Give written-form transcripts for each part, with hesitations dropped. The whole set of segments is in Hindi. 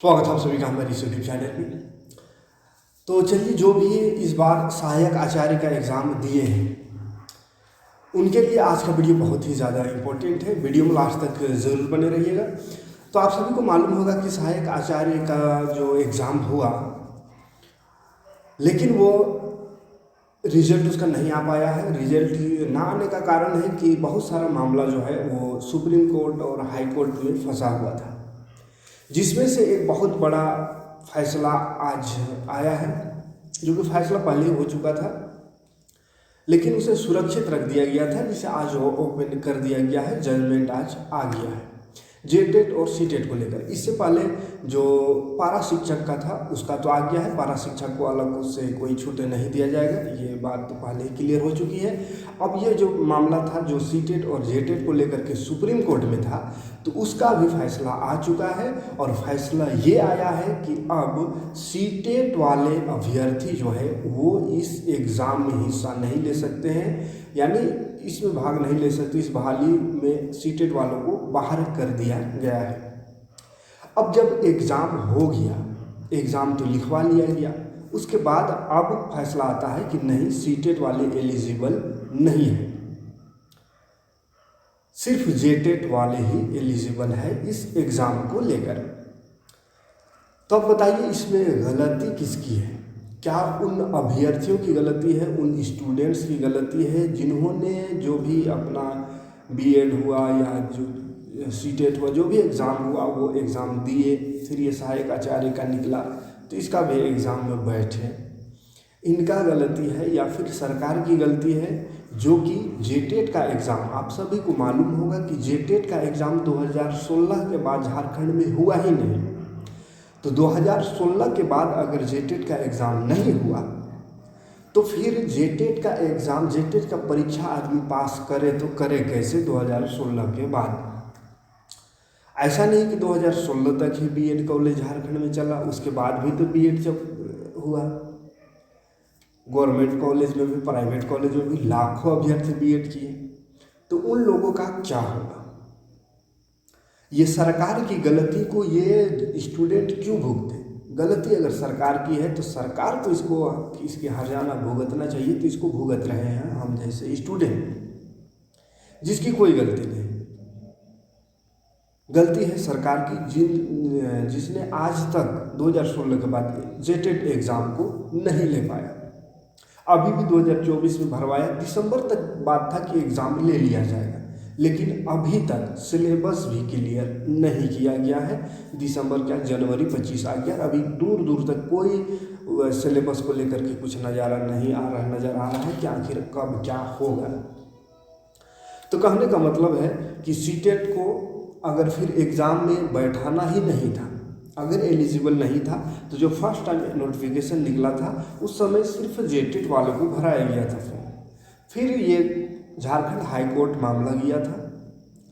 स्वागत है आप सभी का हमारे इस यूट्यूब चैनल में। तो चलिए, जो भी इस बार सहायक आचार्य का एग्ज़ाम दिए हैं उनके लिए आज का वीडियो बहुत ही ज़्यादा इम्पोर्टेंट है। वीडियो में लास्ट तक ज़रूर बने रहिएगा। तो आप सभी को मालूम होगा कि सहायक आचार्य का जो एग्ज़ाम हुआ, लेकिन वो रिजल्ट उसका नहीं आ पाया है। रिजल्ट ना आने का कारण है कि बहुत सारा मामला जो है वो सुप्रीम कोर्ट और हाई कोर्ट में फंसा हुआ था, जिसमें से एक बहुत बड़ा फैसला आज आया है, जो कि फैसला पहले हो चुका था लेकिन उसे सुरक्षित रख दिया गया था, जिसे आज ओपन कर दिया गया है। जजमेंट आज आ गया है जेटेट और सीटेट को लेकर। इससे पहले जो पारा शिक्षक का था उसका तो आ गया है, पारा शिक्षक को अलग से कोई छूट नहीं दिया जाएगा, ये बात तो पहले ही क्लियर हो चुकी है। अब ये जो मामला था जो सीटेट और जेटेट को लेकर के सुप्रीम कोर्ट में था, तो उसका भी फैसला आ चुका है। और फैसला ये आया है कि अब सीटेट वाले अभ्यर्थी जो है वो इस एग्ज़ाम में हिस्सा नहीं ले सकते हैं, यानी इसमें भाग नहीं ले सकते। इस बहाली में सीटेट वालों को बाहर कर दिया गया है। अब जब एग्ज़ाम हो गया, एग्ज़ाम तो लिखवा लिया गया, उसके बाद अब फैसला आता है कि नहीं, सीटेट वाले एलिजिबल नहीं है, सिर्फ जेटेट वाले ही एलिजिबल है इस एग्ज़ाम को लेकर। तो अब बताइए, इसमें गलती किसकी है? क्या उन अभ्यर्थियों की गलती है, उन स्टूडेंट्स की गलती है जिन्होंने जो भी अपना बीएड हुआ या जो सीटेट हुआ, जो भी एग्ज़ाम हुआ वो एग्ज़ाम दिए, फिर ये सहायक आचार्य का निकला तो इसका भी एग्ज़ाम में बैठे, इनका गलती है या फिर सरकार की गलती है? जो कि जेटेट का एग्ज़ाम, आप सभी को मालूम होगा कि जेटेट का एग्ज़ाम 2016 के बाद झारखंड में हुआ ही नहीं। तो 2016 के बाद अगर जेटेट का एग्ज़ाम नहीं हुआ तो फिर जेटेट का एग्ज़ाम, जेटेट का परीक्षा आदमी पास करे तो करे कैसे 2016 के बाद? ऐसा नहीं कि 2016 तक ही बीएड कॉलेज झारखंड में चला, उसके बाद भी तो बीएड जब हुआ, गवर्नमेंट कॉलेज में भी प्राइवेट कॉलेज में भी लाखों अभ्यर्थी बीएड किए, तो उन लोगों का क्या होगा? ये सरकार की गलती को ये स्टूडेंट क्यों भुगते? गलती अगर सरकार की है तो सरकार को इसके हर्जाना भुगतना चाहिए, तो इसको भुगत रहे हैं हम जैसे स्टूडेंट, जिसकी कोई गलती नहीं। गलती है सरकार की जिसने आज तक 2016 के बाद जेटेट एग्ज़ाम को नहीं ले पाया। अभी भी 2024 में भरवाया, दिसंबर तक बात था कि एग्ज़ाम ले लिया जाएगा, लेकिन अभी तक सिलेबस भी क्लियर नहीं किया गया है। दिसंबर क्या, जनवरी 25 आ गया, अभी दूर दूर तक कोई सिलेबस को लेकर के कुछ नज़र आ रहा है कि आखिर कब क्या होगा। तो कहने का मतलब है कि सीटेट को अगर फिर एग्ज़ाम में बैठाना ही नहीं था, अगर एलिजिबल नहीं था, तो जो फर्स्ट टाइम नोटिफिकेशन निकला था उस समय सिर्फ जेटेट वालों को भराया गया था फॉर्म। फिर ये झारखंड हाई कोर्ट मामला गया था,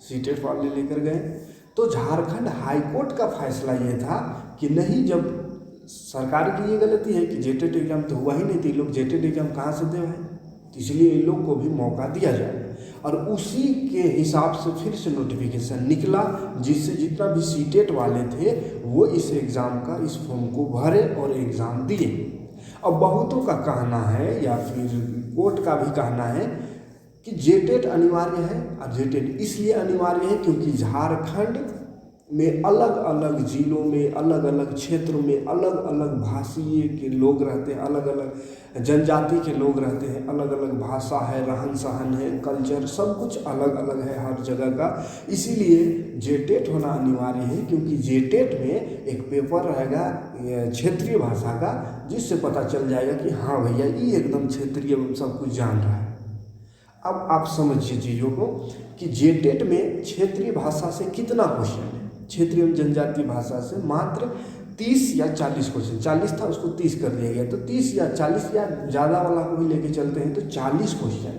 सीटेट वाले लेकर गए, तो झारखंड हाई कोर्ट का फैसला ये था कि नहीं, जब सरकार की ये गलती है कि जेटेट एग्ज़ाम तो हुआ ही नहीं, तो ये लोग जेटेट एग्ज़ाम कहाँ से दे भाई, तो इसलिए इन लोग को भी मौका दिया जाए। और उसी के हिसाब से फिर से नोटिफिकेशन निकला, जिससे जितना भी सीटेट वाले थे वो इस एग्ज़ाम का, इस फॉर्म को भरे और एग्ज़ाम दिए। अब बहुतों का कहना है या फिर कोर्ट का भी कहना है कि जेटेट अनिवार्य है। और जेटेट इसलिए अनिवार्य है क्योंकि झारखंड में अलग अलग जिलों में, अलग अलग क्षेत्रों में अलग अलग भाषीय के लोग रहते हैं, अलग अलग जनजाति के लोग रहते हैं, अलग अलग भाषा है, रहन सहन है, कल्चर, सब कुछ अलग अलग है हर जगह का। इसीलिए जेटेट होना अनिवार्य है, क्योंकि जेटेट में एक पेपर रहेगा क्षेत्रीय भाषा का, जिससे पता चल जाएगा कि हाँ भैया ये एकदम क्षेत्रीय सब कुछ जान रहा है। अब आप समझिए चीज़ों को कि जेटेट में क्षेत्रीय भाषा से कितना क्वेश्चन है, क्षेत्रीय एवं जनजातीय भाषा से मात्र 30 या 40 क्वेश्चन, 40 था उसको 30 कर दिया गया, तो 30 या 40 या ज़्यादा वाला को भी लेके चलते हैं तो 40 क्वेश्चन।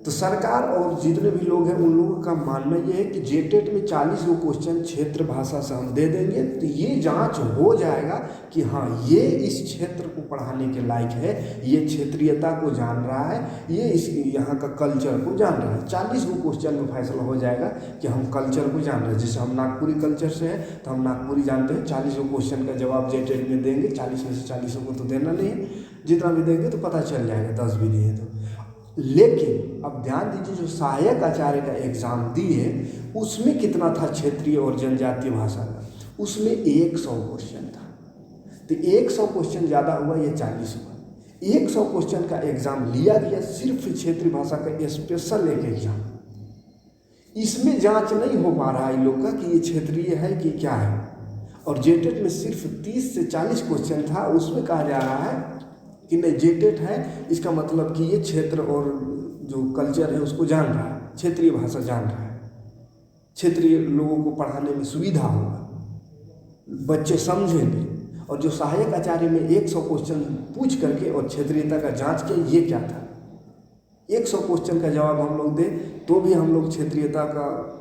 तो तो सरकार और जितने भी लोग हैं उन लोगों का मानना ये है कि जेटेट में 40 गो क्वेश्चन क्षेत्र भाषा से हम दे देंगे, तो ये जांच हो जाएगा कि हाँ ये इस क्षेत्र को पढ़ाने के लायक है, ये क्षेत्रीयता को जान रहा है, ये इस यहाँ का कल्चर को जान रहा है। 40 गो क्वेश्चन में फैसला हो जाएगा कि हम कल्चर को जान रहे हैं। जैसे हम नागपुरी कल्चर से हैं तो हम नागपुरी जानते हैं, 40 गो क्वेश्चन का जवाब जेटेट में देंगे, 40 में से 40 को तो देना नहीं है, जितना भी देंगे तो पता चल जाएगा 10 भी दिए तो। लेकिन अब ध्यान दीजिए, जो सहायक आचार्य का एग्जाम दिए उसमें कितना था क्षेत्रीय और जनजातीय भाषा का, उसमें 100 क्वेश्चन था। तो 100 क्वेश्चन ज़्यादा हुआ, ये 40 हुआ। 100 क्वेश्चन का एग्जाम लिया गया, सिर्फ क्षेत्रीय भाषा का स्पेशल एक एग्जाम। इसमें जांच नहीं हो पा रहा है इन लोग का कि ये क्षेत्रीय है कि क्या है। और जेटेट में सिर्फ 30 से 40 क्वेश्चन था, उसमें कहा जा रहा है कि नहीं जेटेट है, इसका मतलब कि ये क्षेत्र और जो कल्चर है उसको जान रहा है, क्षेत्रीय भाषा जान रहा है, क्षेत्रीय लोगों को पढ़ाने में सुविधा होगा, बच्चे समझेंगे। और जो सहायक आचार्य में 100 क्वेश्चन पूछ करके और क्षेत्रीयता का जांच किया, ये क्या था? 100 क्वेश्चन का जवाब हम लोग दें तो भी हम लोग क्षेत्रीयता का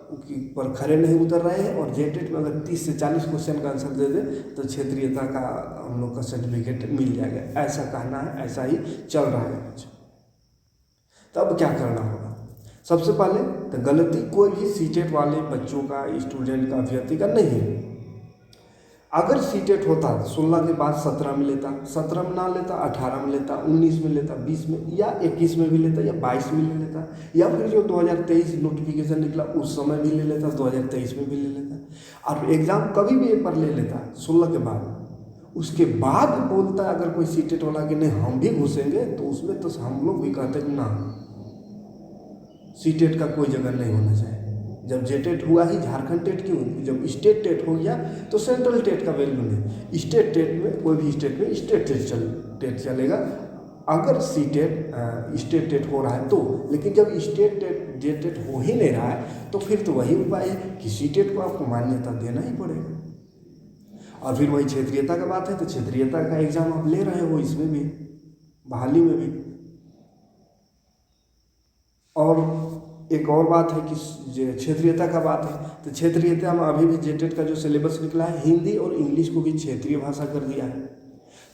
पर खड़े नहीं उतर रहे हैं, और जेटेट में अगर 30 से 40 क्वेश्चन का आंसर दे दें तो क्षेत्रीयता का हम लोग का सर्टिफिकेट मिल जाएगा। ऐसा कहना है, ऐसा ही चल रहा है कुछ। तो अब क्या करना होगा? सबसे पहले तो गलती कोई भी सीटेट वाले बच्चों का, स्टूडेंट का, अभ्यर्थी का नहीं है। अगर सीटेट होता 16 के बाद 17 में लेता, 17 में ना लेता 18 में लेता, 19 में लेता, 20 में या 21 में भी लेता, या 22 में ले लेता, या फिर जो 2023 नोटिफिकेशन निकला उस समय भी ले लेता, 2023 में भी ले लेता। और एग्ज़ाम कभी भी एक बार ले लेता 16 के बाद, उसके बाद बोलता अगर कोई सीटेट वाला कि नहीं हम भी घुसेंगे, तो उसमें तो हम लोग भी कहते हैं ना, सीटेट का कोई जगह नहीं होना चाहिए। जब जेटेट हुआ ही झारखंड टेट क्यों? जब स्टेट टेट हो गया तो सेंट्रल टेट का वैल्यू नहीं। स्टेट टेट में कोई भी स्टेट में स्टेट टेट चलेगा, अगर सीटेट स्टेट टेट हो रहा है तो। लेकिन जब स्टेट टेट जेटेट हो ही नहीं रहा है तो फिर तो वही उपाय है कि सीटेट को आपको मान्यता देना ही पड़ेगा। और फिर वही क्षेत्रीयता का बात है, तो क्षेत्रीयता का एग्जाम आप ले रहे हो, इसमें भी बहाली में भी। और एक और बात है कि क्षेत्रीयता का बात है, तो क्षेत्रीयता में अभी भी जेटेट का जो सिलेबस निकला है, हिंदी और इंग्लिश को भी क्षेत्रीय भाषा कर दिया है।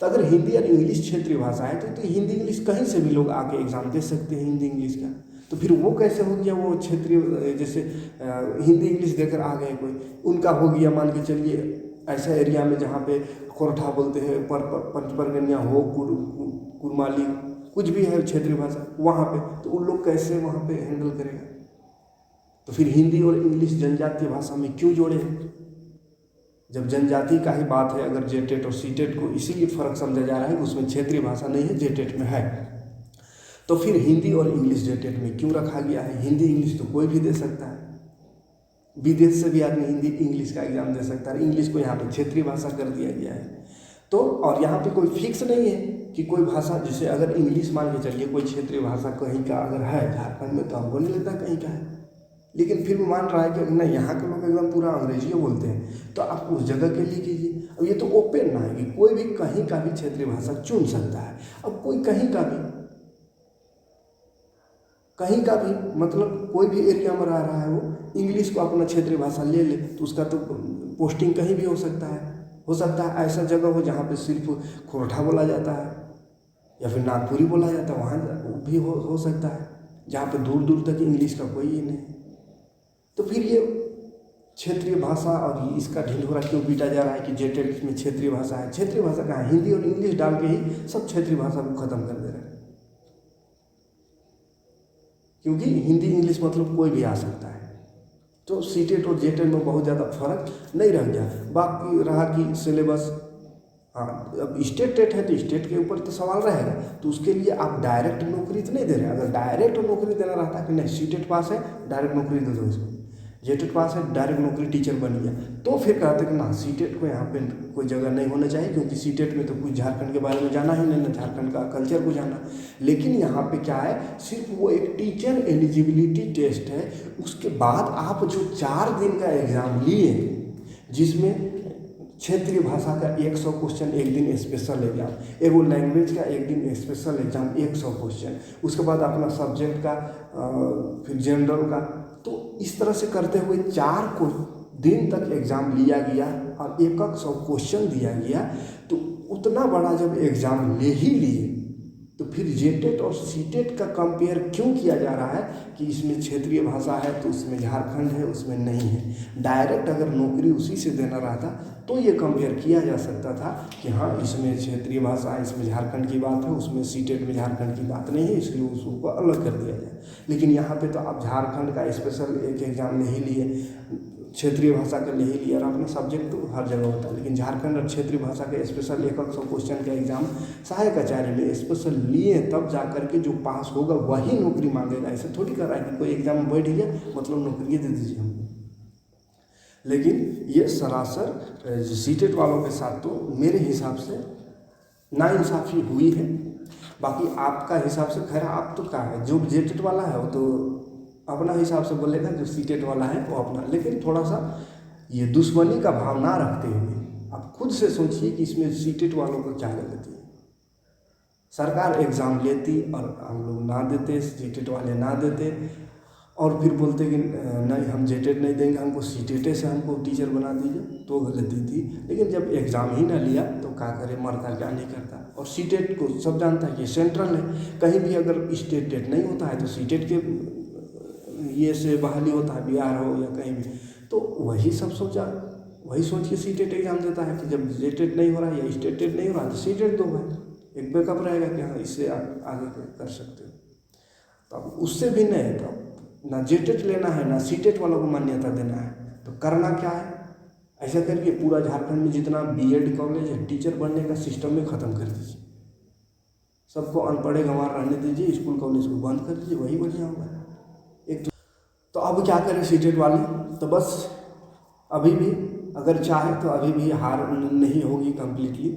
तो अगर हिंदी और इंग्लिश क्षेत्रीय भाषा है तो हिंदी इंग्लिश कहीं से भी लोग आके एग्जाम दे सकते हैं हिंदी इंग्लिश का। तो फिर वो कैसे हो गया वो क्षेत्रीय? जैसे हिंदी इंग्लिश देकर आ गए कोई, उनका हो गया मान के चलिए ऐसा एरिया में जहाँ पे कोरठा बोलते हैं, पंचपरगनिया हो, कुरमाली, कुछ भी है क्षेत्रीय भाषा वहाँ पे, तो उन लोग कैसे वहाँ पे हैंडल करेगा? तो फिर हिंदी और इंग्लिश जनजातीय भाषा में क्यों जोड़े? जब जनजाति का ही बात है, अगर जेटेट और सीटेट को इसीलिए फ़र्क समझा जा रहा है कि उसमें क्षेत्रीय भाषा नहीं है, जेटेट में है, तो फिर हिंदी और इंग्लिश जेटेट में क्यों रखा गया है? हिंदी इंग्लिश तो कोई भी दे सकता है, विदेश से भी आदमी हिंदी इंग्लिश का एग्जाम दे सकता है, इंग्लिश को यहाँ पे क्षेत्रीय भाषा कर दिया गया है। तो और यहाँ पे कोई फिक्स नहीं है कि कोई भाषा, जैसे अगर इंग्लिश मान के चलिए कोई क्षेत्रीय भाषा कहीं का अगर है झारखंड में, तो हमको नहीं लगता कहीं का है, लेकिन फिर भी मान रहा है कि नहीं यहाँ के लोग एकदम पूरा अंग्रेजी बोलते हैं, तो आप उस जगह के लिए कीजिए। अब ये तो ओपन ना है कि कोई भी कहीं का भी क्षेत्रीय भाषा चुन सकता है। अब कोई कहीं का भी मतलब कोई भी एरिया में रह रहा है, वो इंग्लिश को अपना क्षेत्रीय भाषा ले ले, तो उसका तो पोस्टिंग कहीं भी हो सकता है। ऐसा जगह हो जहाँ पे सिर्फ खोरठा बोला जाता है या फिर नागपुरी बोला जाता है, वहाँ भी हो सकता है, जहाँ पे दूर दूर तक इंग्लिश का कोई नहीं। तो फिर ये क्षेत्रीय भाषा और इसका ढिंढोरा क्यों पीटा जा रहा है कि जेटेट में क्षेत्रीय भाषा है? क्षेत्रीय भाषा कहाँ है? हिंदी और इंग्लिश डाल के ही सब क्षेत्रीय भाषा को खत्म कर दे रहे हैं, क्योंकि हिंदी इंग्लिश मतलब कोई भी आ सकता है। तो सीटेट और जेटेट में बहुत ज़्यादा फर्क नहीं रह गया। बाकी रहा कि सिलेबस, हाँ अब स्टेट टेट है तो स्टेट के ऊपर तो सवाल रहेगा, तो उसके लिए आप डायरेक्ट नौकरी तो नहीं दे रहे। अगर डायरेक्ट नौकरी देना रहता है कि नहीं सीटेट पास है डायरेक्ट नौकरी दे दो इसको, जेटेट पास है डायरेक्ट नौकरी टीचर बन गया, तो फिर कहते कि ना सीटेट को यहाँ पे कोई जगह नहीं होना चाहिए, क्योंकि सीटेट में तो कुछ झारखंड के बारे में जाना ही नहीं, ना झारखंड का कल्चर को जाना। लेकिन यहाँ पे क्या है, सिर्फ वो एक टीचर एलिजिबिलिटी टेस्ट है। उसके बाद आप जो 4 दिन का एग्ज़ाम लिए, जिसमें क्षेत्रीय भाषा का 100 क्वेश्चन एक दिन स्पेशल एग्जाम, एगो लैंग्वेज का एक दिन स्पेशल एग्जाम 100 क्वेश्चन, उसके बाद अपना सब्जेक्ट का, फिर जनरल का। तो इस तरह से करते हुए 4 दिन तक एग्ज़ाम लिया गया और 100 क्वेश्चन दिया गया। तो उतना बड़ा जब एग्ज़ाम ले ही लिए तो फिर जेटेट और सीटेट का कंपेयर क्यों किया जा रहा है कि इसमें क्षेत्रीय भाषा है तो उसमें झारखंड है, उसमें नहीं है। डायरेक्ट अगर नौकरी उसी से देना रहता तो ये कंपेयर किया जा सकता था कि हाँ इसमें क्षेत्रीय भाषा है, इसमें झारखंड की बात है, उसमें सीटेट में झारखंड की बात नहीं है, इसलिए उसको अलग कर दिया जाए। लेकिन यहाँ पे तो आप झारखंड का स्पेशल एक एग्ज़ाम ले ही लिए, क्षेत्रीय भाषा का ले ही लिया, और अपना सब्जेक्ट तो हर जगह होता है। लेकिन झारखंड और क्षेत्रीय भाषा का स्पेशल 100 क्वेश्चन का एग्जाम सहायक आचार्य में स्पेशल लिए, तब जा करके जो पास होगा वही नौकरी मांगेगा। ऐसे थोड़ी कर रहा है कि कोई एग्जाम में बैठ गया मतलब नौकरी दे दीजिए हमको। लेकिन ये सरासर सीटेट वालों के साथ तो मेरे हिसाब से नाइंसाफ़ी हुई है। बाकी आपका हिसाब से खैर आप तो क्या है, जो जेटेट वाला है वो तो अपना हिसाब से बोलेगा, जो सीटेट वाला है वो अपना। लेकिन थोड़ा सा ये दुश्मनी का भाव ना रखते हुए आप खुद से सोचिए कि इसमें सीटेट वालों को क्या गलती है। सरकार एग्ज़ाम लेती और हम लोग ना देते, सीटेट वाले ना देते, और फिर बोलते कि नहीं हम जेटेट नहीं देंगे, हमको सीटेट से हमको टीचर बना दीजिए, तो गलती थी। लेकिन जब एग्ज़ाम ही ना लिया तो क्या करे, मरता क्या नहीं करता। और सीटेट को सब जानता है कि सेंट्रल है, कहीं भी अगर स्टेट टेट नहीं होता है तो सीटेट के ये से बहाली होता है, बिहार हो या कहीं भी, तो वही सब सोचा, वही सोच के सीटेट एग्ज़ाम देता है कि जब जेटेट नहीं हो रहा है या स्टेट टेट नहीं हो रहा है तो सीटेट दो भाई, एक बैकअप रहेगा कि हाँ इससे आप आगे कर सकते हो। तो अब उससे भी नहीं, तो ना जेटेट लेना है ना सीटेट वालों को मान्यता देना है, तो करना क्या है, ऐसा करके पूरा झारखंड में जितना बीएड कॉलेज है टीचर बनने का सिस्टम में ख़त्म कर दीजिए, सबको अनपढ़े गंवार रहने दीजिए, स्कूल कॉलेज को बंद कर दीजिए, वही बढ़िया होगा। एक तो अब क्या करें सीटेट वाले, तो बस अभी भी अगर चाहे तो अभी भी हार नहीं होगी कम्प्लीटली।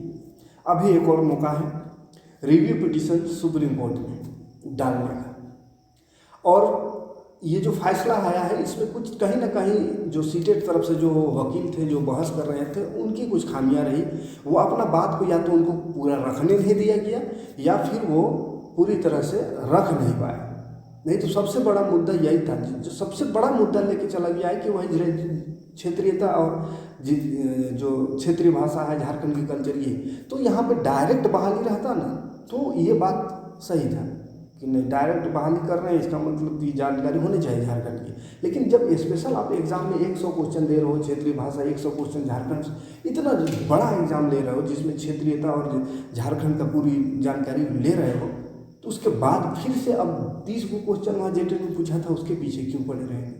अभी एक और मौका है रिव्यू पिटीशन सुप्रीम कोर्ट में डालने का। और ये जो फैसला आया है इसमें कुछ कहीं ना कहीं जो सीटेट तरफ से जो वकील थे जो बहस कर रहे थे उनकी कुछ खामियां रही। वो अपना बात को या तो उनको पूरा रखने नहीं दिया गया या फिर वो पूरी तरह से रख नहीं पाए। नहीं तो सबसे बड़ा मुद्दा यही था, जो सबसे बड़ा मुद्दा लेके चला गया है कि वही क्षेत्रीयता और जो क्षेत्रीय भाषा है झारखंड की कल्चर की, तो यहाँ पे डायरेक्ट बहाली रहता ना तो ये बात सही था कि नहीं डायरेक्ट बहाली कर रहे हैं, इसका मतलब कि जानकारी होनी चाहिए झारखंड की। लेकिन जब स्पेशल आप एग्जाम में 100 क्वेश्चन दे रहे हो क्षेत्रीय भाषा, 100 क्वेश्चन झारखंड से, इतना बड़ा एग्जाम ले रहे हो जिसमें क्षेत्रीयता और झारखंड का पूरी जानकारी ले रहे हो, तो उसके बाद फिर से अब 30 को क्वेश्चन वहाँ जेटेट में पूछा था उसके पीछे क्यों पड़े रहेंगे।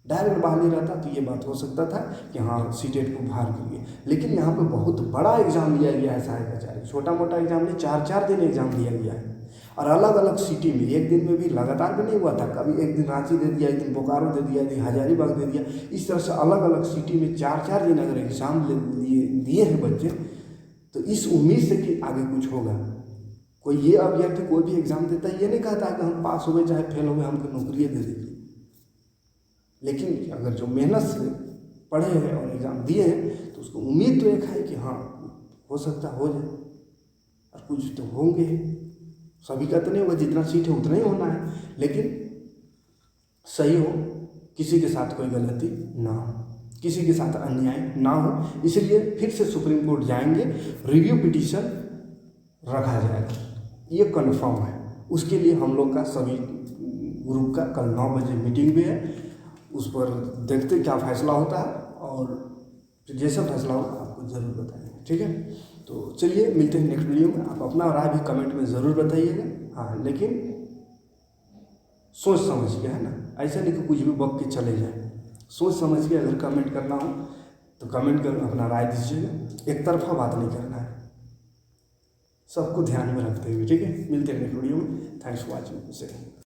डायरेक्ट बहाली रहता तो ये बात हो सकता था कि हाँ सीटेट को बाहर करिए। लेकिन यहाँ पे बहुत बड़ा एग्जाम लिया गया है सहायक आचार्य, छोटा मोटा एग्जाम नहीं, 4-4 दिन एग्जाम लिया गया है और अलग अलग सिटी में। एक दिन में भी लगातार भी नहीं हुआ था, कभी एक दिन रांची दे दिया, एक दिन बोकारो दे दिया, एक दिन हजारीबाग दे दिया। इस तरह से अलग अलग सिटी में 4-4 दिन अगर एग्जाम दिए हैं बच्चे, तो इस उम्मीद से कि आगे कुछ होगा। कोई ये अभ्यर्थी कोई भी एग्जाम देता है ये नहीं कहता कि हम पास हो गए चाहे फेल हो गए हमको नौकरी दे देगी। लेकिन अगर जो मेहनत से पढ़े हैं और एग्ज़ाम दिए हैं तो उसको उम्मीद तो एक है कि हाँ हो सकता हो जाए, और कुछ तो होंगे, सभी का तो नहीं होगा, जितना सीट है उतना ही होना है, लेकिन सही हो, किसी के साथ कोई गलती ना हो, किसी के साथ अन्याय ना हो। इसलिए फिर से सुप्रीम कोर्ट जाएंगे, रिव्यू पिटीशन रखा जाएगा, ये कन्फर्म है। उसके लिए हम लोग का सभी ग्रुप का कल 9 बजे मीटिंग भी है, उस पर देखते क्या फैसला होता है और जैसा फैसला होगा आपको ज़रूर बताएंगे, ठीक है। तो चलिए मिलते हैं नेक्स्ट वीडियो में। आप अपना राय भी कमेंट में ज़रूर बताइएगा, हाँ लेकिन सोच समझ के, है ना, ऐसा नहीं कि कुछ भी बक के चले जाए। सोच समझ के अगर कमेंट करना हो तो कमेंट कर अपना राय दीजिएगा, एक तरफा बात नहीं करना है, सबको ध्यान में रखते हुए, ठीक है। मिलते हैं नेक्स्ट वीडियो में। Thanks for watching.